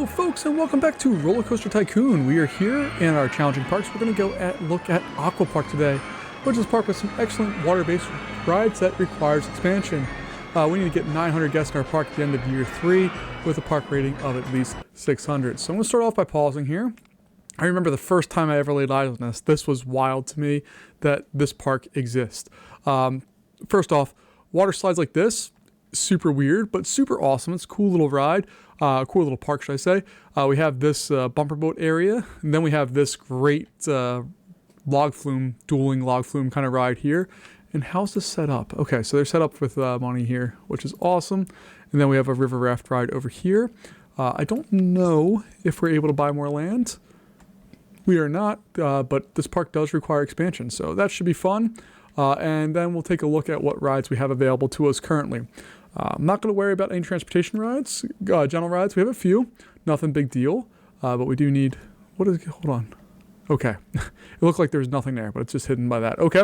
Hello folks and welcome back to Roller Coaster Tycoon. We are here in our challenging parks. We're going to go look at Aqua Park today, which is a park with some excellent water-based rides that requires expansion. We need to get 900 guests in our park at the end of year 3 with a park rating of at least 600. So I'm going to start off by pausing here. I remember the first time I ever laid eyes on this. This was wild to me that this park exists. First off, water slides like this, super weird, but super awesome. It's a cool little ride. Cool little park, should I say. We have this bumper boat area, and then we have this great log flume, dueling log flume kind of ride here. And how's this set up? Okay, so they're set up with money here, which is awesome. And then we have a river raft ride over here. I don't know if we're able to buy more land. We are not, but this park does require expansion, so that should be fun. And then we'll take a look at what rides we have available to us currently. I'm not going to worry about any transportation rides, general rides. We have a few, nothing big deal, but we do need, hold on. Okay, it looked like there's nothing there, but it's just hidden by that. Okay,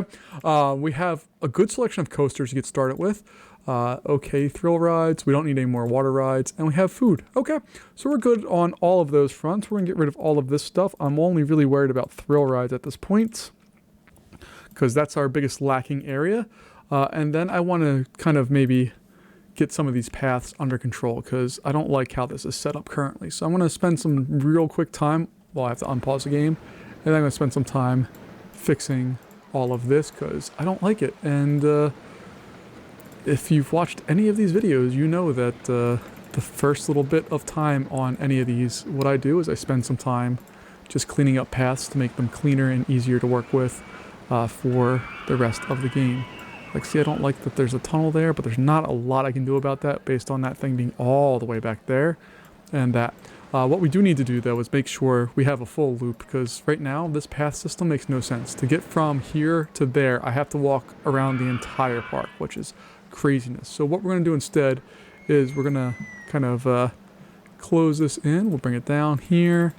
we have a good selection of coasters to get started with. Okay, thrill rides, we don't need any more water rides, and we have food. Okay, so we're good on all of those fronts. We're going to get rid of all of this stuff. I'm only really worried about thrill rides at this point, because that's our biggest lacking area. And then I want to kind of maybe get some of these paths under control because I don't like how this is set up currently. So I'm going to spend some real quick time, well, I have to unpause the game, and then I'm going to spend some time fixing all of this because I don't like it. And if you've watched any of these videos, you know that the first little bit of time on any of these, what I do is I spend some time just cleaning up paths to make them cleaner and easier to work with for the rest of the game. Like, see, I don't like that there's a tunnel there, but there's not a lot I can do about that based on that thing being all the way back there. And that. What we do need to do, though, is make sure we have a full loop, because right now, this path system makes no sense. To get from here to there, I have to walk around the entire park, which is craziness. So what we're going to do instead is we're going to kind of close this in. We'll bring it down here,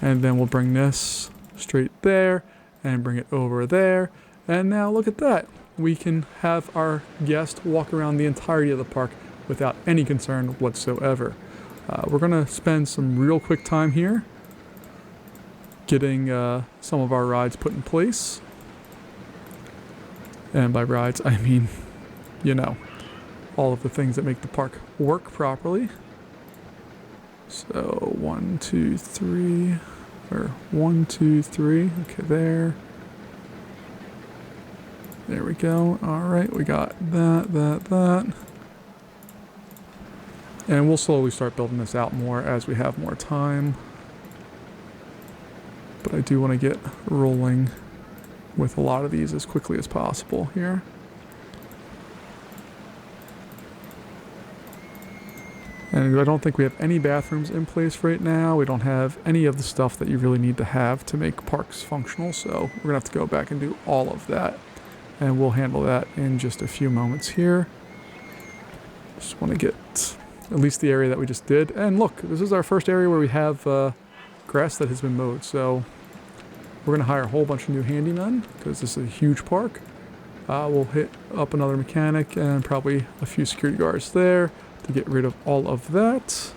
and then we'll bring this straight there, and bring it over there. And now look at that. We can have our guest walk around the entirety of the park without any concern whatsoever. We're going to spend some real quick time here getting some of our rides put in place. And by rides, I mean, you know, all of the things that make the park work properly. So 1, 2, 3, or 1, 2, 3, okay, there. There we go. All right, we got that. And we'll slowly start building this out more as we have more time. But I do want to get rolling with a lot of these as quickly as possible here. And I don't think we have any bathrooms in place right now. We don't have any of the stuff that you really need to have to make parks functional. So we're going to have to go back and do all of that. And we'll handle that in just a few moments here. Just want to get at least the area that we just did. And look, this is our first area where we have grass that has been mowed. So we're going to hire a whole bunch of new handymen because this is a huge park. We'll hit up another mechanic and probably a few security guards there to get rid of all of that.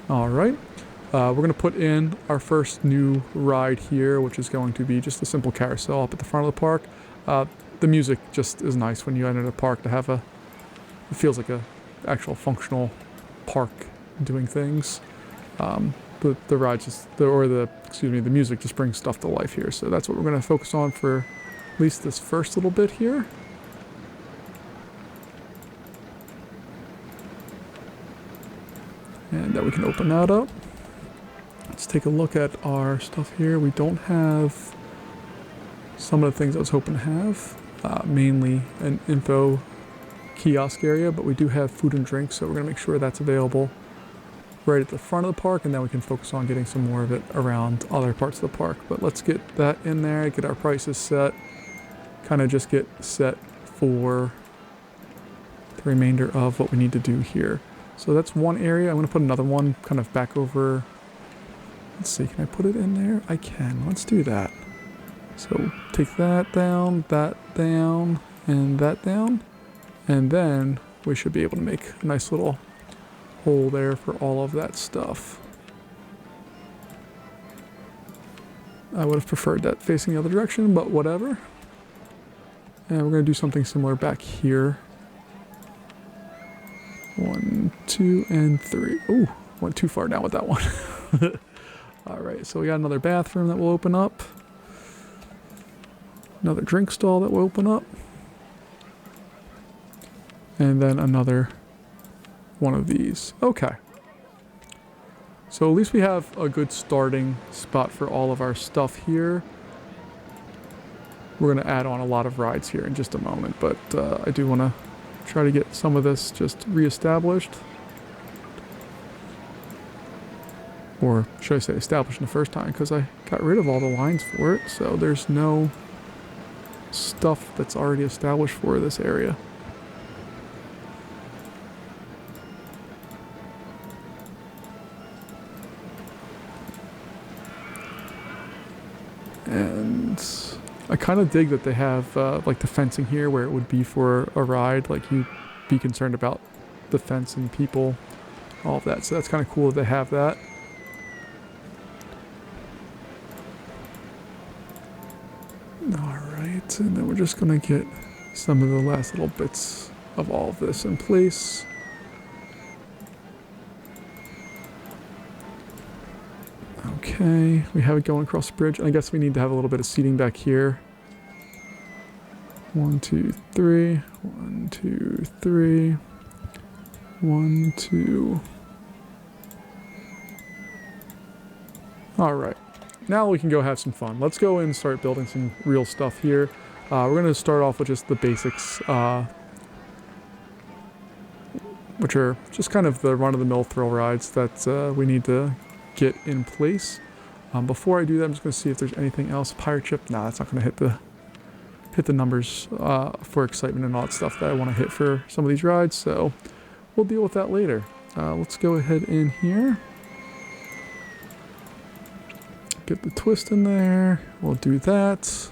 All right. We're going to put in our first new ride here, which is going to be just a simple carousel up at the front of the park. The music just is nice when you enter the park to have it feels like a actual functional park doing things. The ride the music just brings stuff to life here. So that's what we're going to focus on for at least this first little bit here. And then we can open that up. Let's take a look at our stuff here. We don't have some of the things I was hoping to have, mainly an info kiosk area, but we do have food and drinks, so we're going to make sure that's available right at the front of the park, and then we can focus on getting some more of it around other parts of the park. But let's get that in there, get our prices set, kind of just get set for the remainder of what we need to do here. So that's one area. I'm going to put another one kind of back over. Let's see, can I put it in there? I can. Let's do that. So take that down, and that down. And then we should be able to make a nice little hole there for all of that stuff. I would have preferred that facing the other direction, but whatever. And we're going to do something similar back here. 1, 2, and 3. Ooh, went too far down with that one. Alright, so we got another bathroom that will open up. Another drink stall that will open up. And then another one of these. Okay. So at least we have a good starting spot for all of our stuff here. We're going to add on a lot of rides here in just a moment, but I do want to try to get some of this just reestablished. Or should I say established in the first time, because I got rid of all the lines for it, so there's no stuff that's already established for this area. And I kind of dig that they have like the fencing here where it would be for a ride. Like you'd be concerned about the fence and people, all of that. So that's kind of cool that they have that. Alright, and then we're just going to get some of the last little bits of all of this in place. Okay, we have it going across the bridge. I guess we need to have a little bit of seating back here. 1, 2, 3. 1, 2, 3. 1, 2. Alright. Now we can go have some fun. Let's go and start building some real stuff here. We're going to start off with just the basics, which are just kind of the run-of-the-mill thrill rides that we need to get in place. Before I do that, I'm just going to see if there's anything else. Pirate ship? Nah, that's not going to hit the numbers for excitement and all that stuff that I want to hit for some of these rides. So we'll deal with that later. Let's go ahead in here. Get the twist in there. We'll do that.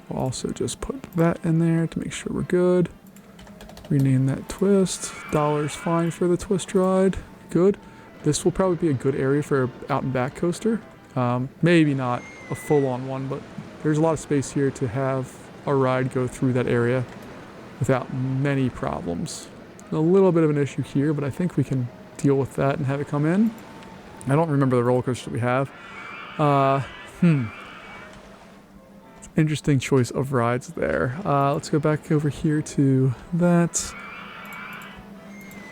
We'll also just put that in there to make sure we're good. Rename that twist. $'s fine for the twist ride. Good. This will probably be a good area for an out and back coaster. Maybe not a full-on one, but there's a lot of space here to have a ride go through that area without many problems. A little bit of an issue here, but I think we can deal with that and have it come in. I don't remember the roller coaster we have. Interesting choice of rides there. Let's go back over here to that.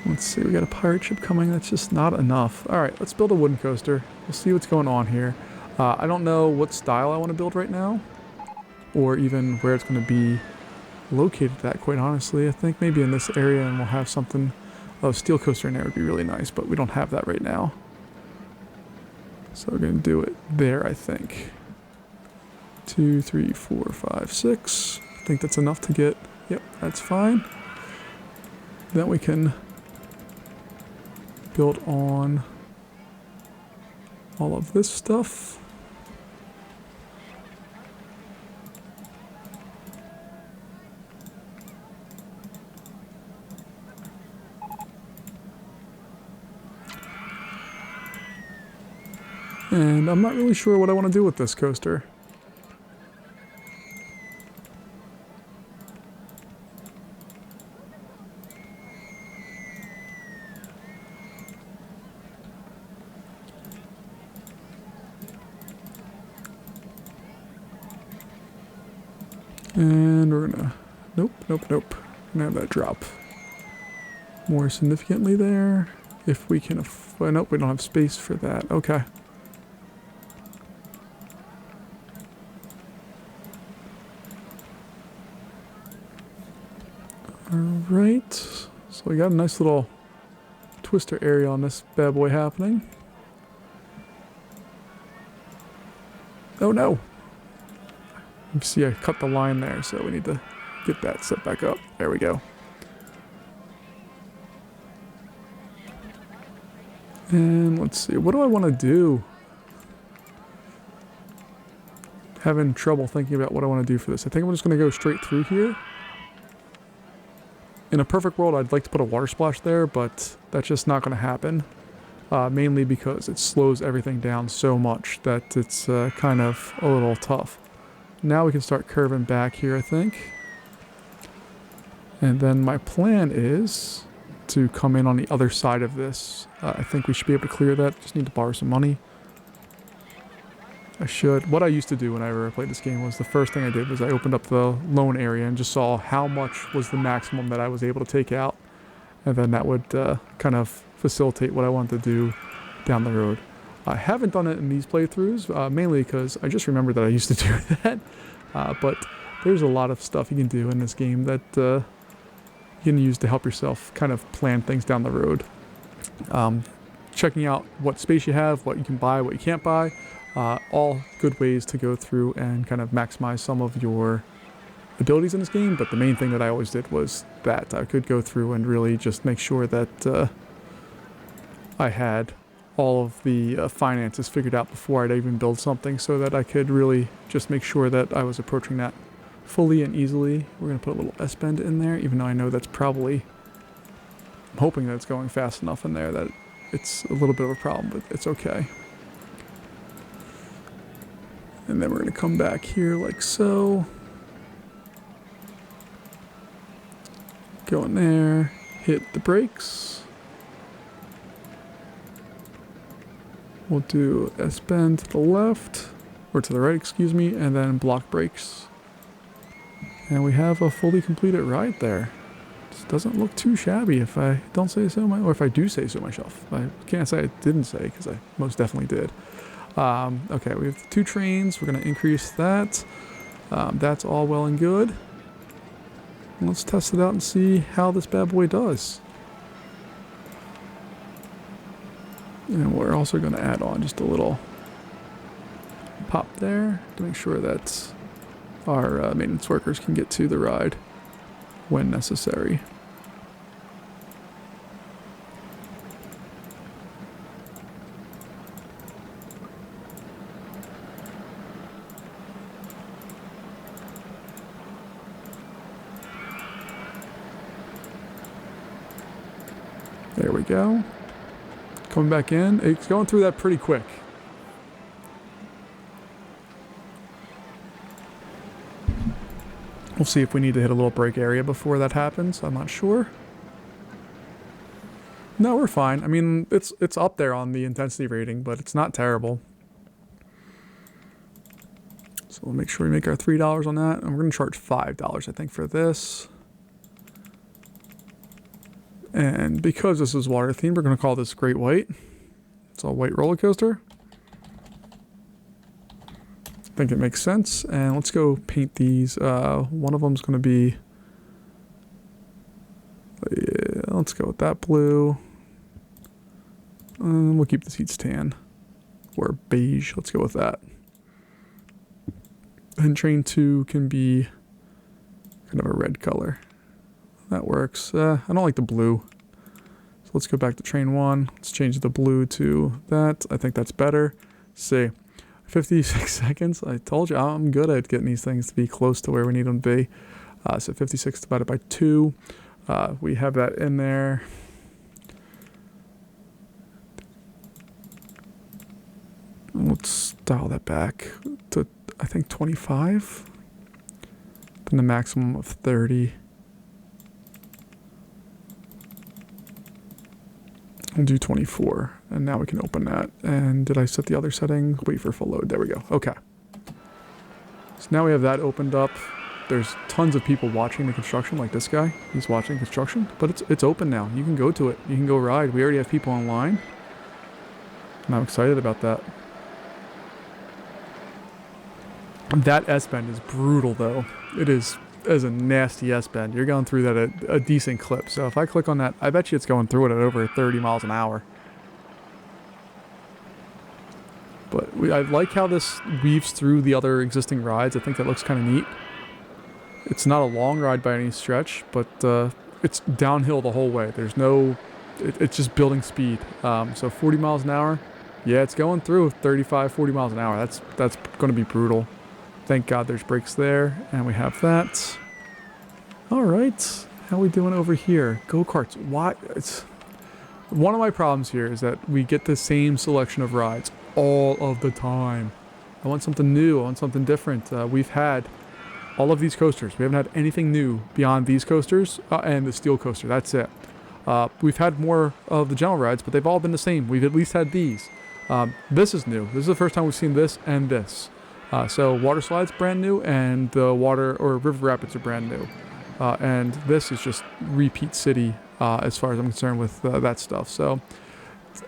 Let's see, we got a pirate ship coming. That's just not enough. Alright, let's build a wooden coaster. We'll see what's going on here. I don't know what style I want to build right now, or even where it's going to be located at, quite honestly. I think maybe in this area, and we'll have something. Oh, steel coaster in there would be really nice, but we don't have that right now. So we're going to do it there, I think. 2, 3, 4, 5, 6. I think that's enough to get. Yep, that's fine. Then we can build on all of this stuff. And I'm not really sure what I want to do with this coaster. And we're gonna, nope. We're gonna have that drop more significantly there. If we can, nope, we don't have space for that. Okay. Alright, so we got a nice little twister area on this bad boy happening. Oh no! You see I cut the line there, so we need to get that set back up. There we go. And let's see, what do I want to do? Having trouble thinking about what I want to do for this. I think I'm just going to go straight through here. In a perfect world, I'd like to put a water splash there, but that's just not going to happen. mainly because it slows everything down so much that it's kind of a little tough. Now we can start curving back here, I think. And then my plan is to come in on the other side of this. I think we should be able to clear that. Just need to borrow some money. I should. What I used to do whenever I played this game was the first thing I did was I opened up the loan area and just saw how much was the maximum that I was able to take out. And then that would kind of facilitate what I wanted to do down the road. I haven't done it in these playthroughs, mainly because I just remembered that I used to do that. But there's a lot of stuff you can do in this game that you can use to help yourself kind of plan things down the road. Checking out what space you have, what you can buy, what you can't buy. All good ways to go through and kind of maximize some of your abilities in this game, but the main thing that I always did was that I could go through and really just make sure that I had all of the finances figured out before I'd even build something, so that I could really just make sure that I was approaching that fully and easily. We're going to put a little S-bend in there, even though I know that's probably... I'm hoping that it's going fast enough in there that it's a little bit of a problem, but it's okay. And then we're going to come back here like so. Go in there, hit the brakes. We'll do S-bend to the left, or to the right, excuse me, and then block brakes. And we have a fully completed ride there. This doesn't look too shabby if I don't say so, or if I do say so myself. I can't say I didn't say, because I most definitely did. Okay, we have 2 trains. We're going to increase that. That's all well and good. Let's test it out and see how this bad boy does. And we're also going to add on just a little pop there to make sure that our maintenance workers can get to the ride when necessary. There we go. Coming back in. It's going through that pretty quick. We'll see if we need to hit a little brake area before that happens. I'm not sure. No, we're fine. I mean, it's up there on the intensity rating, but it's not terrible. So we'll make sure we make our $3 on that. And we're going to charge $5, I think, for this. And because this is water themed, we're going to call this Great White. It's a white roller coaster. I think it makes sense. And let's go paint these. One of them's going to be... Yeah, let's go with that blue. We'll keep the seats tan. Or beige. Let's go with that. And train 2 can be kind of a red color. That works. I don't like the blue. So let's go back to train 1. Let's change the blue to that. I think that's better. Let's see. 56 seconds. I told you I'm good at getting these things to be close to where we need them to be. So 56 divided by 2. We have that in there. Let's dial that back to, I think, 25. Then the maximum of 30. We'll do 24, and now we can open that. And did I set the other setting? Wait for full load. There we go. Okay. So now we have that opened up. There's tons of people watching the construction, like this guy. He's watching construction, but it's open now. You can go to it. You can go ride. We already have people online, and I'm excited about that. That S-bend is brutal, though. It is a nasty S-bend. You're going through that at a decent clip. So if I click on that, I bet you it's going through it at over 30 miles an hour. But I like how this weaves through the other existing rides. I think that looks kind of neat. It's not a long ride by any stretch, but it's downhill the whole way. There's no... It's just building speed. So 40 miles an hour. Yeah, it's going through 35, 40 miles an hour. That's going to be brutal. Thank God there's brakes there, and we have that. All right, how are we doing over here? Go-karts. Why? One of my problems here is that we get the same selection of rides all of the time. I want something new. I want something different. We've had all of these coasters. We haven't had anything new beyond these coasters and the steel coaster. That's it. We've had more of the general rides, but they've all been the same. We've at least had these. This is new. This is the first time we've seen this and this. So water slides brand new, and the water or river rapids are brand new. And this is just repeat city as far as I'm concerned with that stuff. So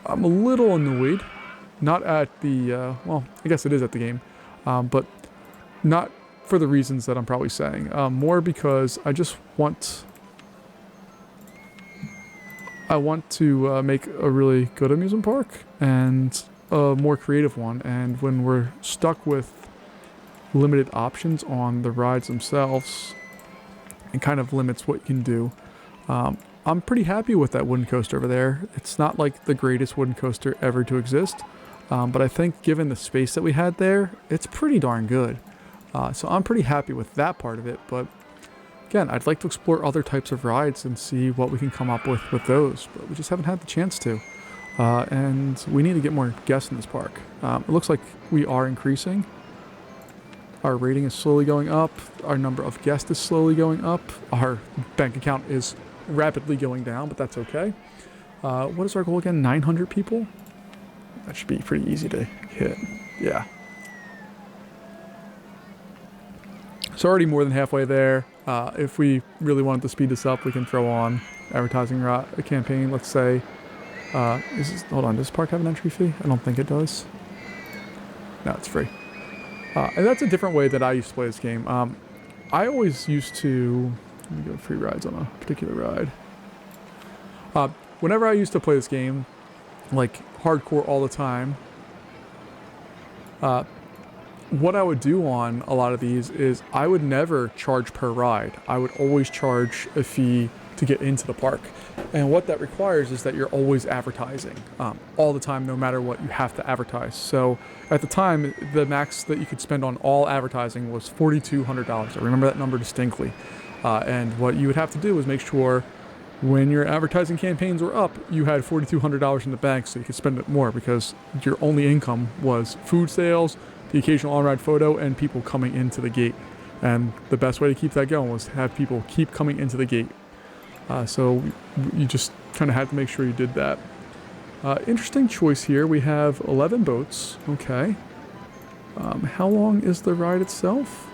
I'm a little annoyed. Not at the, well, I guess it is at the game, but not for the reasons that I'm probably saying. More because I just want... I want to make a really good amusement park and a more creative one. And when we're stuck with limited options on the rides themselves, it kind of limits what you can do. I'm pretty happy with that wooden coaster over there. It's not like the greatest wooden coaster ever to exist, but I think given the space that we had there, it's pretty darn good. So I'm pretty happy with that part of it, but again, I'd like to explore other types of rides and see what we can come up with those, but we just haven't had the chance to. And we need to get more guests in this park. It looks like we are increasing. Our rating is slowly going up. Our number of guests is slowly going up. Our bank account is rapidly going down, but that's okay. What is our goal again? 900 people? That should be pretty easy to hit. Yeah. It's already more than halfway there. If we really wanted to speed this up, we can throw on advertising campaign. Let's say, hold on, does this park have an entry fee? I don't think it does. No, it's free. And that's a different way that I used to play this game. I always used to... Let me go free rides on a particular ride. Whenever I used to play this game, like hardcore all the time, what I would do on a lot of these is I would never charge per ride. I would always charge a fee to get into the park. And what that requires is that you're always advertising. All the time, no matter what, you have to advertise. So at the time, the max that you could spend on all advertising was $4,200. I remember that number distinctly. And what you would have to do is make sure when your advertising campaigns were up, you had $4,200 in the bank so you could spend it more, because your only income was food sales, the occasional on-ride photo, and people coming into the gate. And the best way to keep that going was to have people keep coming into the gate. So you just kind of had to make sure you did that. Interesting choice here. We have 11 boats. Okay. How long is the ride itself?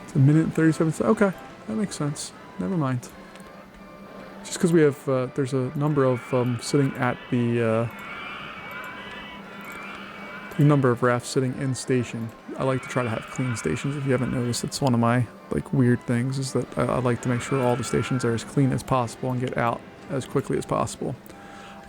It's 1 minute and 37 seconds. Okay, that makes sense. Never mind. Just because we have, there's a number of sitting at the number of rafts sitting in station. I like to try to have clean stations. If you haven't noticed, it's one of my weird things, is that I like to make sure all the stations are as clean as possible and get out as quickly as possible.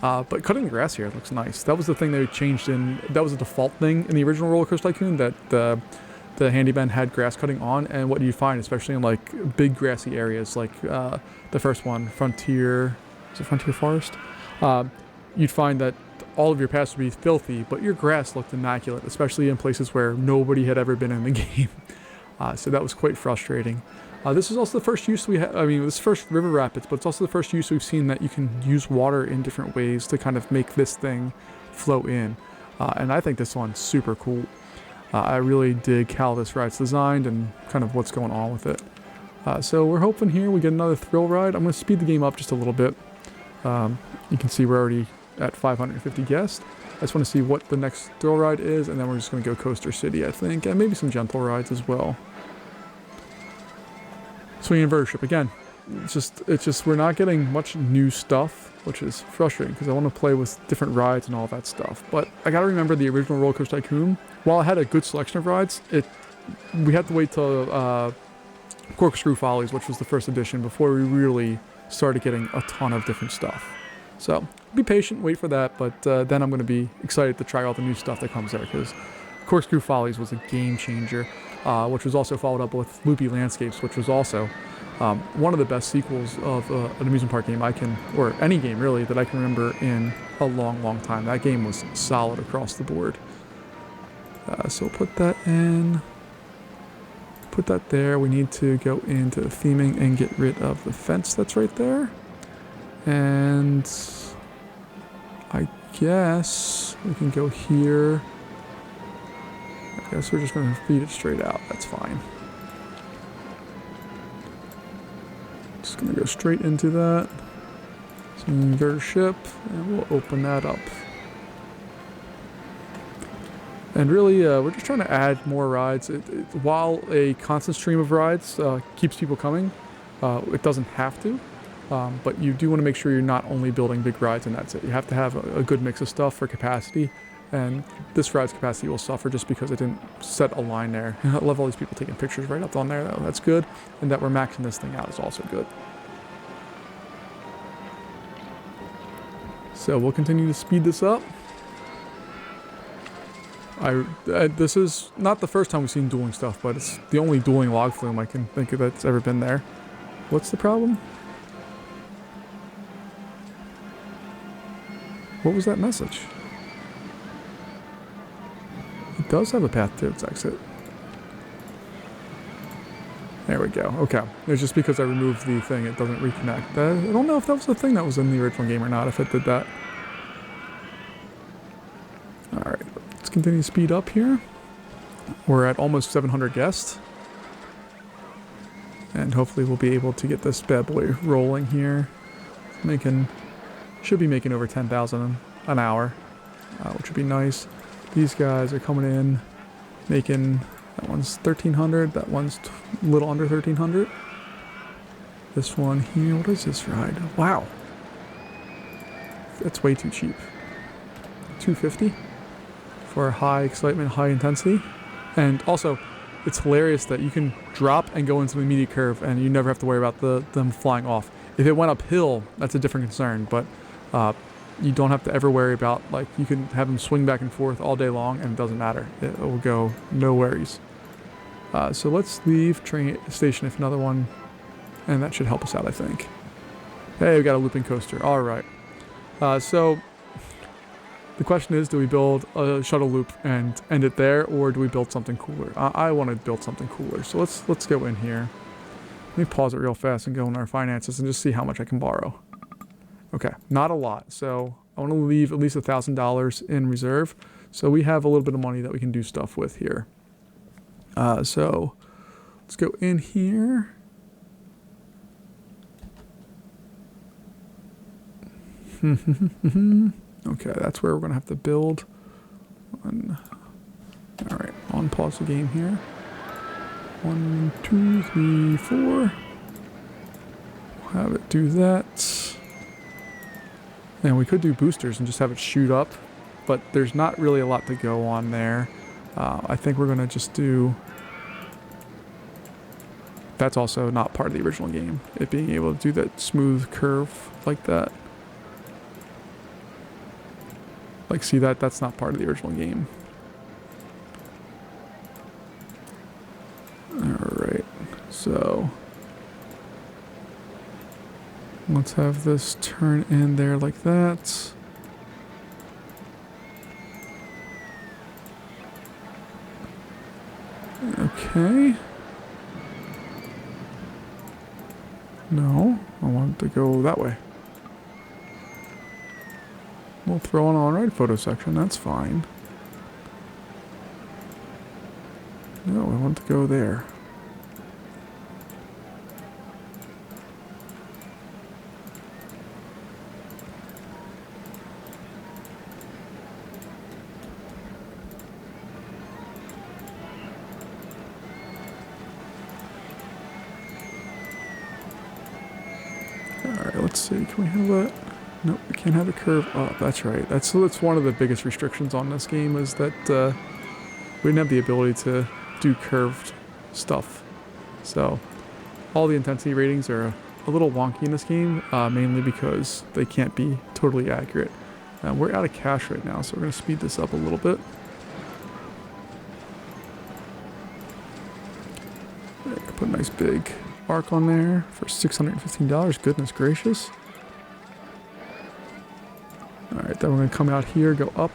But cutting the grass here looks nice. That was the thing they changed that was a default thing in the original Roller Coaster Tycoon, that the handyman had grass cutting on. And what you find, especially in big grassy areas like the first one, Frontier, is it Frontier Forest? You'd find that all of your paths would be filthy, but your grass looked immaculate, especially in places where nobody had ever been in the game. So that was quite frustrating. This is also the first use we had. I mean, this is first river rapids, but it's also the first use we've seen that you can use water in different ways to kind of make this thing flow in. And I think this one's super cool. I really dig how this ride's designed and kind of what's going on with it. So we're hoping here we get another thrill ride. I'm going to speed the game up just a little bit. You can see we're already at 550 guests. I just want to see what the next thrill ride is, and then we're just going to go Coaster City, I think, and maybe some gentle rides as well. Swinging Inverter again. It's just we're not getting much new stuff, which is frustrating because I want to play with different rides and all that stuff. But I got to remember the original Roller Coaster Tycoon. While it had a good selection of rides, we had to wait till Corkscrew Follies, which was the first edition, before we really started getting a ton of different stuff. So be patient, wait for that, but then I'm going to be excited to try all the new stuff that comes there, because Corkscrew Follies was a game changer, which was also followed up with Loopy Landscapes, which was also one of the best sequels of an amusement park game or any game really, that I can remember in a long, long time. That game was solid across the board. So put that in, put that there. We need to go into theming and get rid of the fence that's right there. And I guess we can go here. I guess we're just going to feed it straight out. That's fine. Just going to go straight into that. Some inverter ship, and we'll open that up. And really, we're just trying to add more rides. While a constant stream of rides keeps people coming, it doesn't have to. But you do want to make sure you're not only building big rides and that's it. You have to have a good mix of stuff for capacity. And this ride's capacity will suffer just because I didn't set a line there. I love all these people taking pictures right up on there, though. That's good. And that we're maxing this thing out is also good. So we'll continue to speed this up. This is not the first time we've seen dueling stuff, but it's the only dueling log flume I can think of that's ever been there. What's the problem? What was that message? It does have a path to its exit. There we go. Okay. It's just because I removed the thing, it doesn't reconnect. I don't know if that was the thing that was in the original game or not, if it did that. Alright, let's continue to speed up here. We're at almost 700 guests. And hopefully we'll be able to get this bad boy rolling here. Should be making over 10,000 an hour, which would be nice. These guys are coming in, making, that one's 1,300, that one's a little under 1,300. This one here, what is this ride? Wow. That's way too cheap. 250 for high excitement, high intensity. And also, it's hilarious that you can drop and go into the immediate curve and you never have to worry about them flying off. If it went uphill, that's a different concern, but you don't have to ever worry about, like, you can have them swing back and forth all day long and it doesn't matter. It will go, no worries. So let's leave train station if another one, and that should help us out, I think. Hey, we got a looping coaster. All right. So the question is, do we build a shuttle loop and end it there, or do we build something cooler? I want to build something cooler. So let's go in here. Let me pause it real fast and go in our finances and just see how much I can borrow. Okay, not a lot. So I want to leave at least $1,000 in reserve. So we have a little bit of money that we can do stuff with here. So let's go in here. Okay, that's where we're going to have to build. All right, on pause the game here. 1, 2, 3, 4. We'll have it do that. And we could do boosters and just have it shoot up, but there's not really a lot to go on there. I think we're going to just do... That's also not part of the original game, it being able to do that smooth curve like that. Like, see that? That's not part of the original game. Alright, so... let's have this turn in there like that. Okay. No, I want it to go that way. We'll throw an on-ride photo section, that's fine. No, I want it to go there. Alright, let's see, can we have that? Nope, we can't have a curve up, that's right. That's one of the biggest restrictions on this game, is that we didn't have the ability to do curved stuff. So, all the intensity ratings are a little wonky in this game, mainly because they can't be totally accurate. We're out of cash right now, so we're going to speed this up a little bit. Put a nice big arc on there for $615. Goodness gracious. Alright, then we're going to come out here, go up,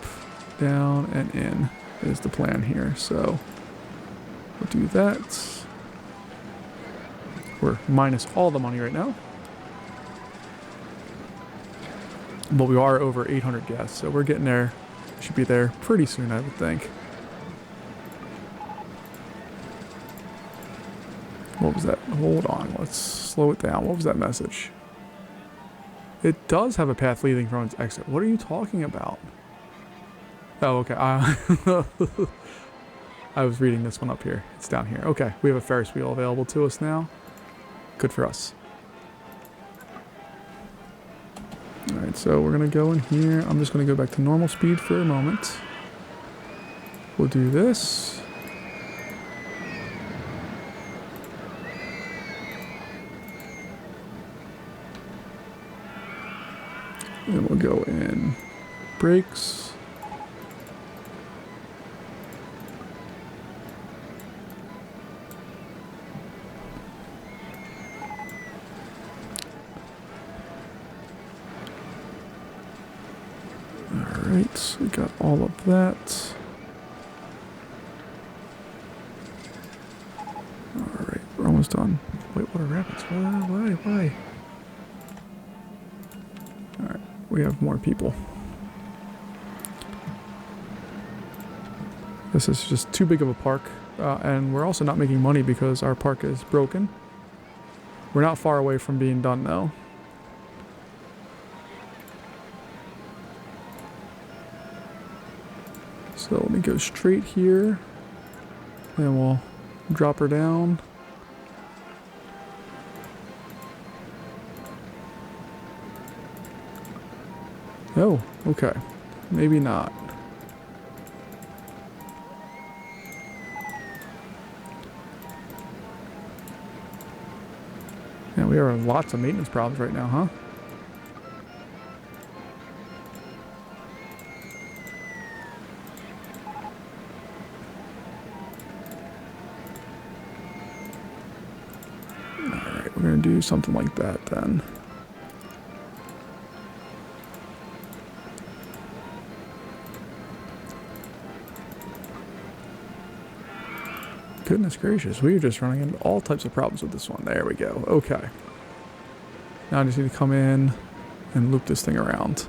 down, and in is the plan here. So we'll do that. We're minus all the money right now. But we are over 800 guests, so we're getting there. Should be there pretty soon, I would think. What was that? Hold on, let's slow it down. What was that message? It does have a path leading from its exit. What are you talking about? Oh, okay. I was reading this one up here. It's down here. Okay, we have a Ferris wheel available to us now. Good for us. Alright, so we're going to go in here. I'm just going to go back to normal speed for a moment. We'll do this. Then we'll go in brakes. Alright, so we got all of that. Alright, we're almost done. Wait, what are rapids? Why? Alright, we have more people. This is just too big of a park, and we're also not making money because our park is broken. We're not far away from being done though. So let me go straight here, and we'll drop her down. Oh, okay. Maybe not. Yeah, we are in lots of maintenance problems right now, huh? Alright, we're gonna do something like that then. Goodness gracious, we are just running into all types of problems with this one. There we go. Okay. Now I just need to come in and loop this thing around.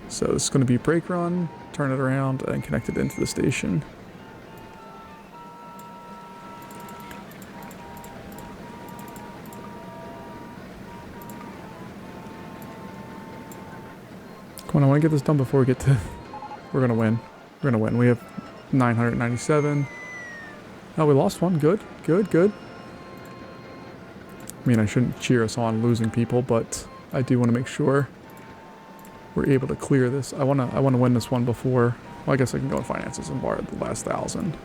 So this is going to be brake run, turn it around, and connect it into the station. Come on, I want to get this done before we get to... We're going to win. We're going to win. We have 997. Oh, we lost one. Good. Good. I mean, I shouldn't cheer us on losing people, but I do want to make sure we're able to clear this. I want to win this one before... Well, I guess I can go in finances and borrow the last 1,000.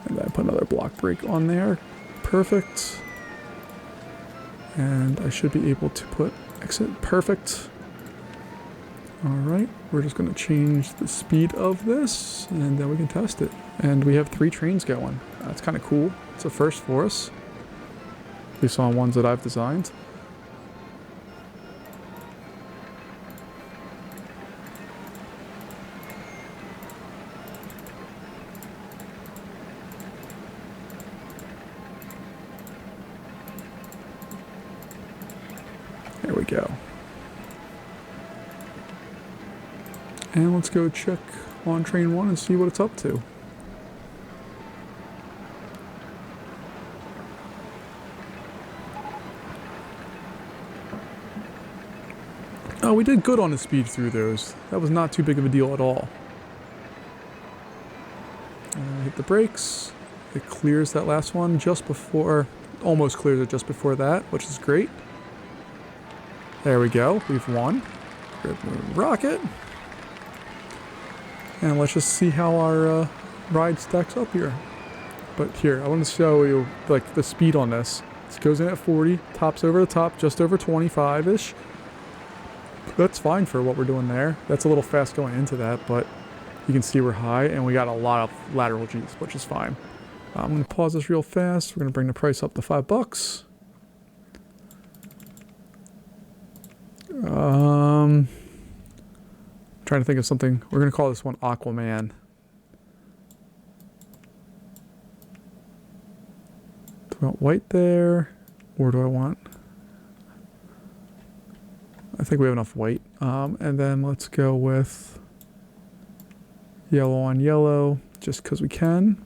And I put another block break on there. Perfect. And I should be able to put exit. Perfect. Alright, we're just going to change the speed of this, and then we can test it. And we have 3 trains going. That's kind of cool. It's a first for us. At least on ones that I've designed. There we go. And let's go check on train 1 and see what it's up to. Oh, we did good on the speed through those. That was not too big of a deal at all. Hit the brakes. It clears that last one just before, almost clears it just before that, which is great. There we go. We've won. Rocket. And let's just see how our ride stacks up here. But here, I want to show you like the speed on this. This goes in at 40, tops over the top, just over 25-ish. That's fine for what we're doing there. That's a little fast going into that, but you can see we're high, and we got a lot of lateral G's, which is fine. I'm going to pause this real fast. We're going to bring the price up to $5. Trying to think of something. We're going to call this one Aquaman. Throw out white there. Or do I want... I think we have enough white. And then let's go with yellow on yellow, just because we can.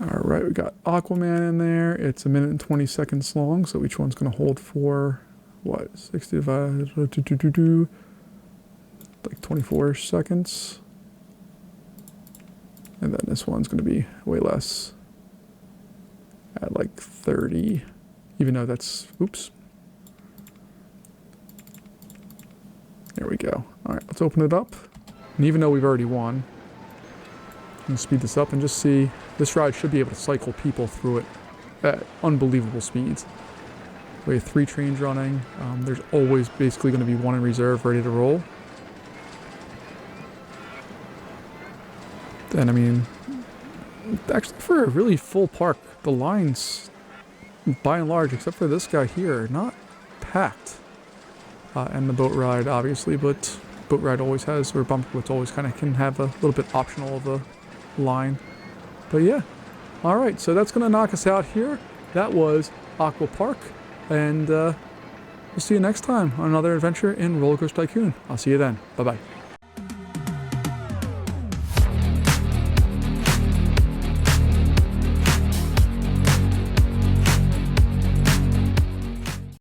Alright, we got Aquaman in there. It's 1 minute and 20 seconds long, so each one's going to hold for, what, 65, like 24 seconds. And then this one's going to be way less, at like 30, even though that's, oops. There we go. All right, let's open it up. And even though we've already won, I'm going to speed this up and just see. This ride should be able to cycle people through it at unbelievable speeds. We have 3 trains running. There's always basically going to be one in reserve ready to roll. And I mean, actually for a really full park, the lines, by and large, except for this guy here, are not packed. And the boat ride, obviously, but boat ride always has, or bumper boats always kind of can have a little bit optional of a line. But yeah, all right, so that's going to knock us out here. That was Aqua Park, and we'll see you next time on another adventure in Roller Coaster Tycoon. I'll see you then. Bye-bye.